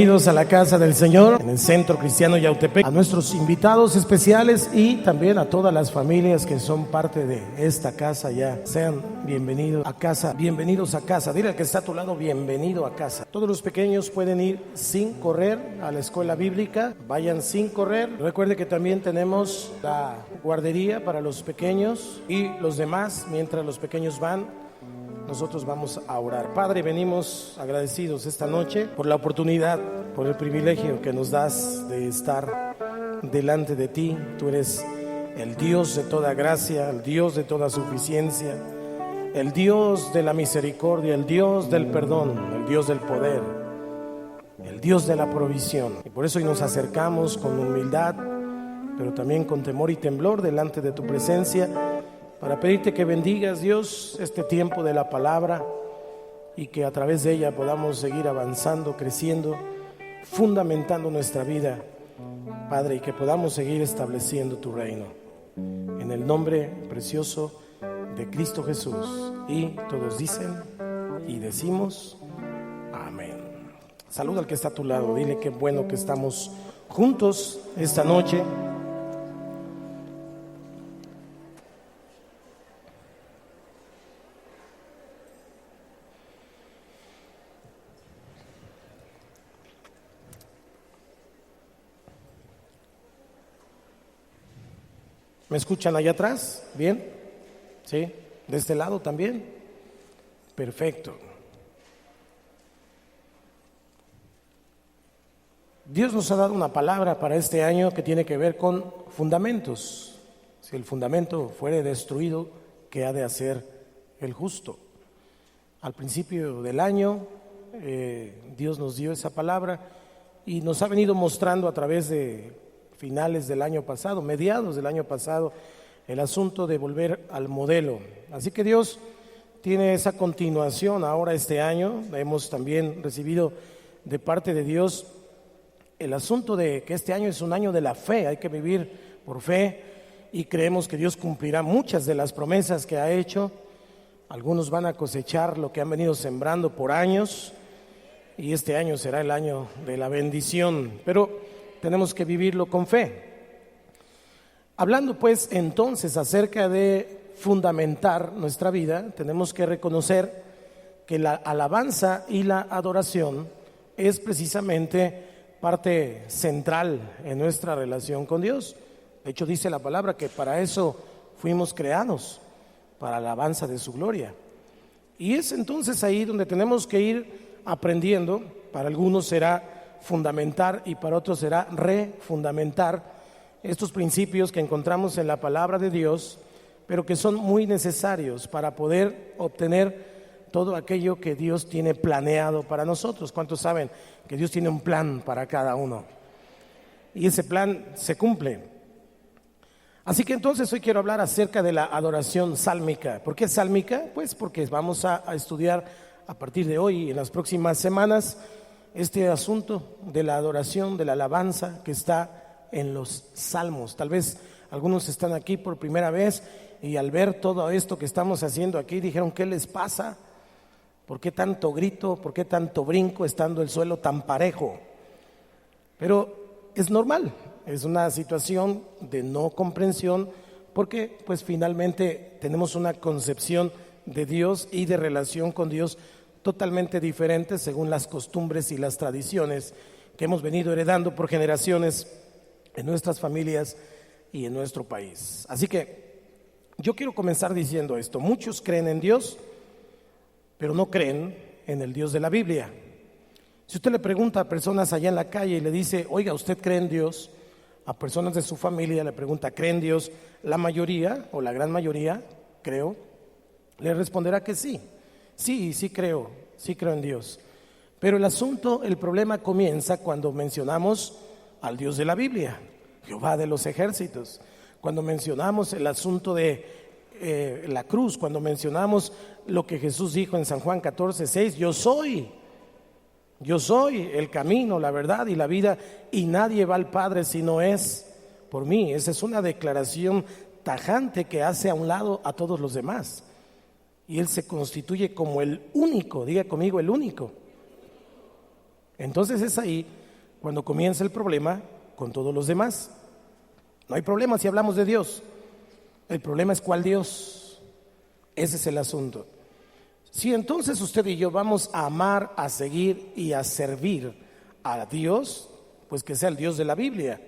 Bienvenidos a la casa del Señor en el Centro Cristiano Yautepec, a nuestros invitados especiales y también a todas las familias que son parte de esta casa ya. Sean bienvenidos a casa, bienvenidos a casa. Dile al que está a tu lado, bienvenido a casa. Todos los pequeños pueden ir sin correr a la escuela bíblica, vayan sin correr. Recuerde que también tenemos la guardería para los pequeños y los demás, mientras los pequeños van, nosotros vamos a orar. Padre, venimos agradecidos esta noche por la oportunidad, por el privilegio que nos das de estar delante de ti. Tú eres el Dios de toda gracia, el Dios de toda suficiencia, el Dios de la misericordia, el Dios del perdón, el Dios del poder, el Dios de la provisión. Y por eso hoy nos acercamos con humildad, pero también con temor y temblor delante de tu presencia, para pedirte que bendigas, Dios, este tiempo de la palabra y que a través de ella podamos seguir avanzando, creciendo, fundamentando nuestra vida, Padre, y que podamos seguir estableciendo tu reino. En el nombre precioso de Cristo Jesús. Y todos dicen y decimos amén. Saluda al que está a tu lado, dile qué bueno que estamos juntos esta noche. ¿Me escuchan allá atrás? ¿Bien? ¿Sí? ¿De este lado también? Perfecto. Dios nos ha dado una palabra para este año que tiene que ver con fundamentos. Si el fundamento fuere destruido, ¿qué ha de hacer el justo? Al principio del año, Dios nos dio esa palabra y nos ha venido mostrando a través de finales del año pasado, mediados del año pasado, el asunto de volver al modelo. Así que Dios tiene esa continuación ahora este año. Hemos también recibido de parte de Dios el asunto de que este año es un año de la fe, hay que vivir por fe y creemos que Dios cumplirá muchas de las promesas que ha hecho. Algunos van a cosechar lo que han venido sembrando por años y este año será el año de la bendición, pero tenemos que vivirlo con fe. Hablando pues entonces acerca de fundamentar nuestra vida, tenemos que reconocer que la alabanza y la adoración es precisamente parte central en nuestra relación con Dios. De hecho dice la palabra que para eso fuimos creados, para la alabanza de su gloria. Y es entonces ahí donde tenemos que ir aprendiendo. Para algunos será fundamentar y para otros será refundamentar estos principios que encontramos en la palabra de Dios, pero que son muy necesarios para poder obtener todo aquello que Dios tiene planeado para nosotros. ¿Cuántos saben que Dios tiene un plan para cada uno? Y ese plan se cumple. Así que entonces hoy quiero hablar acerca de la adoración sálmica. ¿Por qué sálmica? Pues porque vamos a estudiar a partir de hoy y en las próximas semanas este asunto de la adoración, de la alabanza que está en los salmos. Tal vez algunos están aquí por primera vez y al ver todo esto que estamos haciendo aquí dijeron, ¿qué les pasa? ¿Por qué tanto grito? ¿Por qué tanto brinco estando el suelo tan parejo? Pero es normal, es una situación de no comprensión porque pues finalmente tenemos una concepción de Dios y de relación con Dios totalmente diferentes según las costumbres y las tradiciones que hemos venido heredando por generaciones en nuestras familias y en nuestro país. Así que yo quiero comenzar diciendo esto. Muchos creen en Dios, pero no creen en el Dios de la Biblia. Si usted le pregunta a personas allá en la calle y le dice, oiga, ¿usted cree en Dios? A personas de su familia le pregunta, ¿cree en Dios? La mayoría o la gran mayoría, creo, le responderá que sí. Sí creo en Dios. Pero el asunto, el problema comienza cuando mencionamos al Dios de la Biblia, Jehová de los ejércitos. Cuando mencionamos el asunto de la cruz, cuando mencionamos lo que Jesús dijo en San Juan 14:6, yo soy el camino, la verdad y la vida, y nadie va al Padre si no es por mí. Esa es una declaración tajante que hace a un lado a todos los demás. Y Él se constituye como el único, diga conmigo, el único. Entonces es ahí cuando comienza el problema con todos los demás. No hay problema si hablamos de Dios. El problema es cuál Dios. Ese es el asunto. Si entonces usted y yo vamos a amar, a seguir y a servir a Dios, pues que sea el Dios de la Biblia.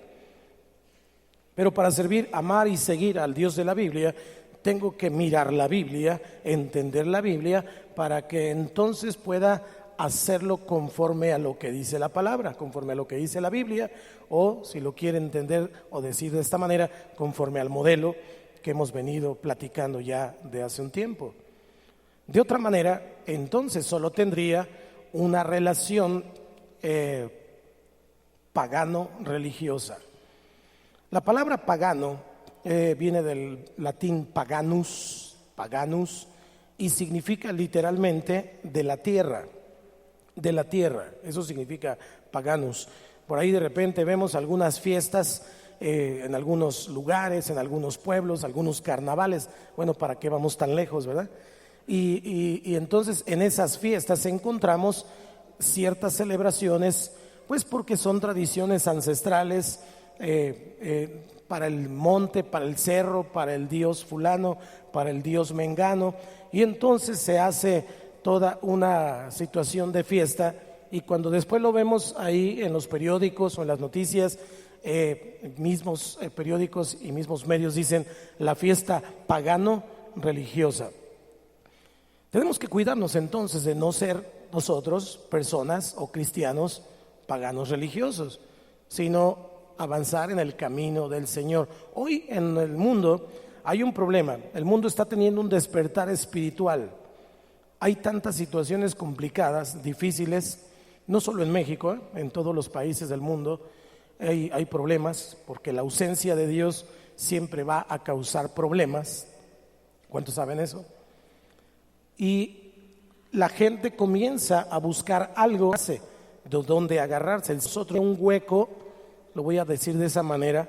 Pero para servir, amar y seguir al Dios de la Biblia, tengo que mirar la Biblia, entender la Biblia, para que entonces pueda hacerlo conforme a lo que dice la palabra, conforme a lo que dice la Biblia, o si lo quiere entender o decir de esta manera, conforme al modelo que hemos venido platicando ya de hace un tiempo. De otra manera, entonces solo tendría una relación pagano-religiosa. La palabra pagano viene del latín paganus, y significa literalmente de la tierra, eso significa paganus. Por ahí de repente vemos algunas fiestas en algunos lugares, en algunos pueblos, algunos carnavales. Bueno, ¿para qué vamos tan lejos, verdad? Y entonces en esas fiestas encontramos ciertas celebraciones, pues porque son tradiciones ancestrales, para el monte, para el cerro, para el dios fulano, para el dios mengano, y entonces se hace toda una situación de fiesta, y cuando después lo vemos ahí en los periódicos o en las noticias, mismos periódicos y mismos medios dicen la fiesta pagano religiosa. Tenemos que cuidarnos entonces de no ser nosotros personas o cristianos paganos religiosos, sino avanzar en el camino del Señor. Hoy en el mundo hay un problema. El mundo está teniendo un despertar espiritual. Hay tantas situaciones complicadas, difíciles, no solo en México, en todos los países del mundo hay problemas, porque la ausencia de Dios siempre va a causar problemas. ¿Cuántos saben eso? Y la gente comienza a buscar algo de donde agarrarse. Nosotros un hueco, lo voy a decir de esa manera,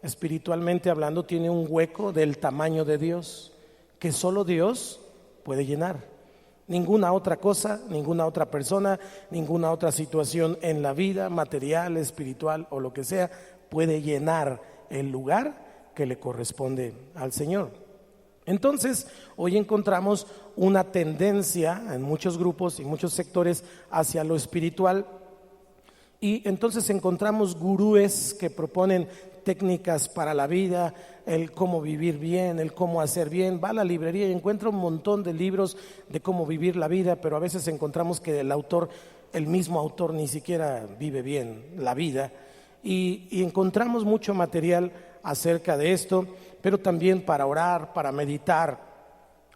espiritualmente hablando, tiene un hueco del tamaño de Dios, que solo Dios puede llenar. Ninguna otra cosa, ninguna otra persona, ninguna otra situación en la vida, material, espiritual o lo que sea, puede llenar el lugar que le corresponde al Señor. Entonces, hoy encontramos una tendencia en muchos grupos y muchos sectores hacia lo espiritual, y entonces encontramos gurúes que proponen técnicas para la vida, el cómo vivir bien, el cómo hacer bien. Va a la librería y encuentra un montón de libros de cómo vivir la vida, pero a veces encontramos que el mismo autor ni siquiera vive bien la vida, y encontramos mucho material acerca de esto, pero también para orar, para meditar.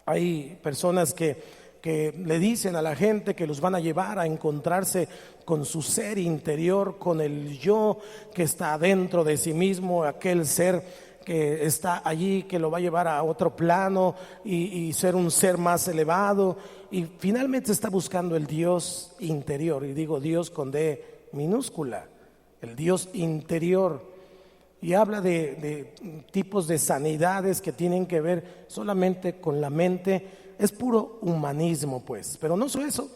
Hay personas que le dicen a la gente que los van a llevar a encontrarse con su ser interior, con el yo que está dentro de sí mismo, aquel ser que está allí, que lo va a llevar a otro plano y ser un ser más elevado, y finalmente está buscando el Dios interior, y digo Dios con D minúscula, el Dios interior. Y habla de tipos de sanidades que tienen que ver solamente con la mente. Es puro humanismo, pues. Pero no solo eso,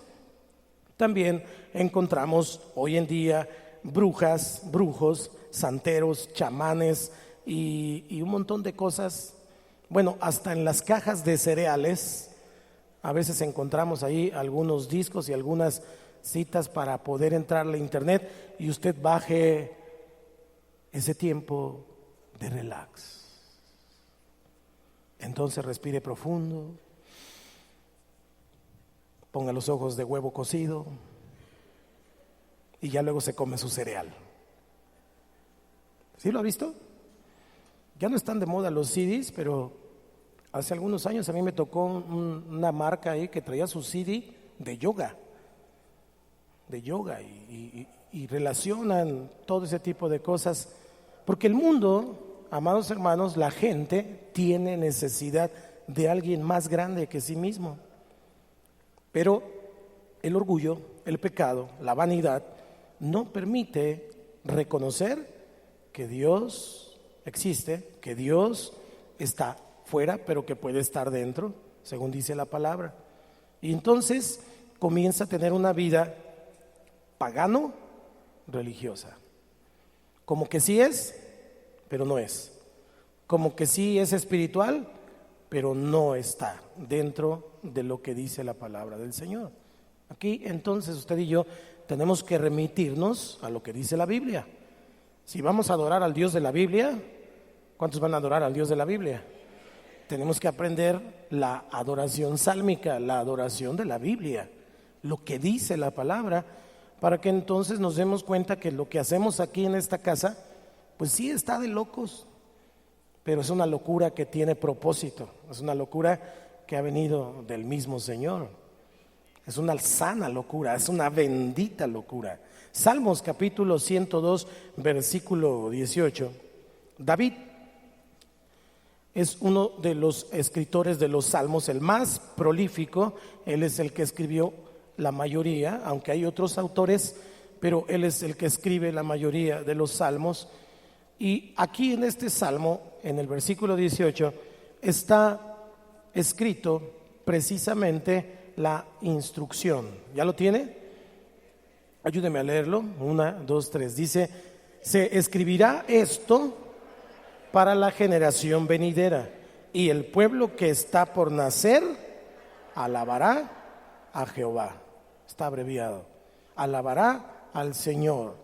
también encontramos hoy en día brujas, brujos, santeros, chamanes y un montón de cosas. Bueno, hasta en las cajas de cereales a veces encontramos ahí algunos discos y algunas citas para poder entrar a internet, y usted baje ese tiempo de relax. Entonces respire profundo, ponga los ojos de huevo cocido y ya luego se come su cereal. ¿Sí lo ha visto? Ya no están de moda los CDs, pero hace algunos años a mí me tocó una marca ahí que traía su CD de yoga, y relacionan todo ese tipo de cosas, porque el mundo, amados hermanos, la gente tiene necesidad de alguien más grande que sí mismo. Pero el orgullo, el pecado, la vanidad no permite reconocer que Dios existe, que Dios está fuera, pero que puede estar dentro, según dice la palabra. Y entonces comienza a tener una vida pagano religiosa. Como que sí es, pero no es. Como que sí es espiritual, pero no está dentro de lo que dice la palabra del Señor. Aquí entonces usted y yo tenemos que remitirnos a lo que dice la Biblia. Si vamos a adorar al Dios de la Biblia, ¿cuántos van a adorar al Dios de la Biblia? Tenemos que aprender la adoración sálmica, la adoración de la Biblia, lo que dice la palabra, para que entonces nos demos cuenta que lo que hacemos aquí en esta casa, pues sí está de locos, pero es una locura que tiene propósito, es una locura que ha venido del mismo Señor, es una sana locura, es una bendita locura. Salmos capítulo 102, versículo 18. David es uno de los escritores de los salmos, el más prolífico. Él es el que escribió la mayoría, aunque hay otros autores, pero él es el que escribe la mayoría de los salmos. Y aquí en este salmo, en el versículo 18, está escrito precisamente la instrucción. ¿Ya lo tiene? Ayúdeme a leerlo. 1, 2, 3. Dice: se escribirá esto para la generación venidera, y el pueblo que está por nacer alabará a Jehová. Está abreviado. Alabará al Señor.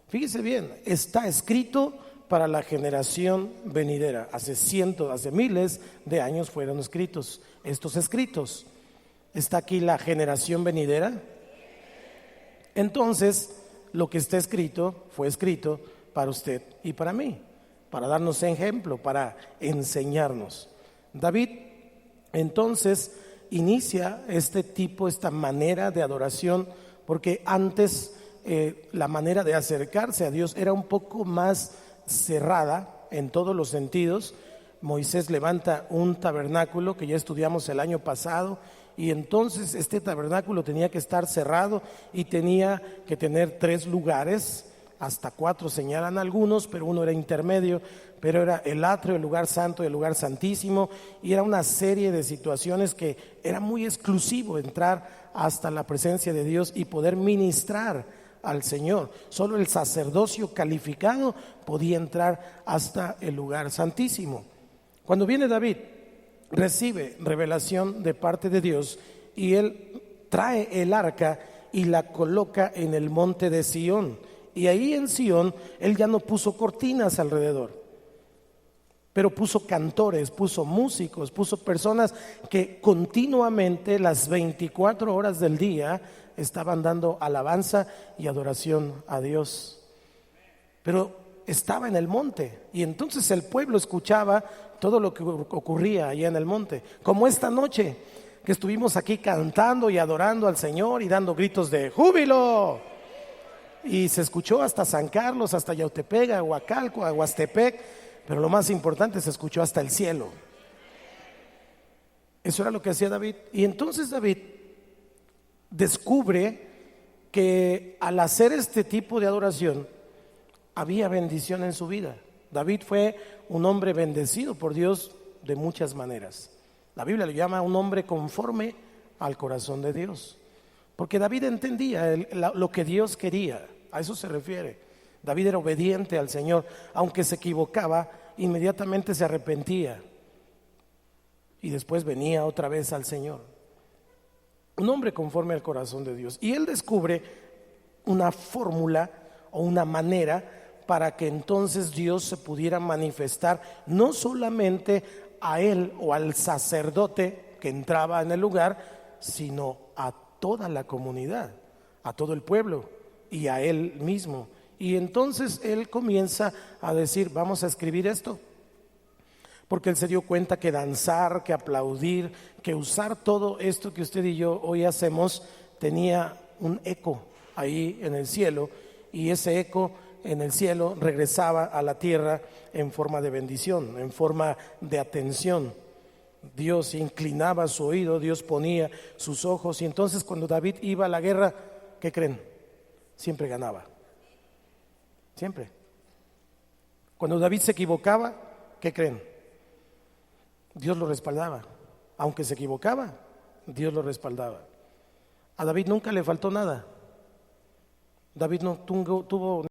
Fíjese bien, está escrito para la generación venidera. Hace miles de años fueron escritos estos escritos. ¿Está aquí la generación venidera? Entonces, lo que está escrito fue escrito para usted y para mí, para darnos ejemplo, para enseñarnos. David entonces inicia esta manera de adoración, porque antes la manera de acercarse a Dios era un poco más cerrada en todos los sentidos. Moisés levanta un tabernáculo que ya estudiamos el año pasado, y entonces este tabernáculo tenía que estar cerrado y tenía que tener 3 lugares, hasta 4 señalan algunos, pero uno era intermedio, pero era el atrio, el lugar santo y el lugar santísimo, y era una serie de situaciones que era muy exclusivo entrar hasta la presencia de Dios y poder ministrar al Señor. Solo el sacerdocio calificado podía entrar hasta el lugar santísimo. Cuando viene David, recibe revelación de parte de Dios, y él trae el arca y la coloca en el monte de Sión. Y ahí en Sión él ya no puso cortinas alrededor, pero puso cantores, puso músicos, puso personas que continuamente las 24 horas del día estaban dando alabanza y adoración a Dios. Pero estaba en el monte, y entonces el pueblo escuchaba todo lo que ocurría allá en el monte, como esta noche que estuvimos aquí cantando y adorando al Señor y dando gritos de júbilo, y se escuchó hasta San Carlos, hasta Yautepec, Aguacalco, Aguastepec, pero lo más importante, se escuchó hasta el cielo. Eso era lo que hacía David. Y entonces David descubre que al hacer este tipo de adoración había bendición en su vida. David fue un hombre bendecido por Dios de muchas maneras. La Biblia le llama un hombre conforme al corazón de Dios, porque David entendía lo que Dios quería. A eso se refiere. David era obediente al Señor, aunque se equivocaba, inmediatamente se arrepentía y después venía otra vez al Señor. Un hombre conforme al corazón de Dios. Y él descubre una fórmula o una manera para que entonces Dios se pudiera manifestar no solamente a él o al sacerdote que entraba en el lugar, sino a toda la comunidad, a todo el pueblo y a él mismo. Y entonces él comienza a decir: vamos a escribir esto, porque él se dio cuenta que danzar, que aplaudir, que usar todo esto que usted y yo hoy hacemos tenía un eco ahí en el cielo, y ese eco en el cielo regresaba a la tierra en forma de bendición, en forma de atención. Dios inclinaba su oído, Dios ponía sus ojos, y entonces cuando David iba a la guerra, ¿qué creen? Siempre ganaba. Siempre. Cuando David se equivocaba, ¿qué creen? Dios lo respaldaba. Aunque se equivocaba, Dios lo respaldaba. A David nunca le faltó nada. David no tuvo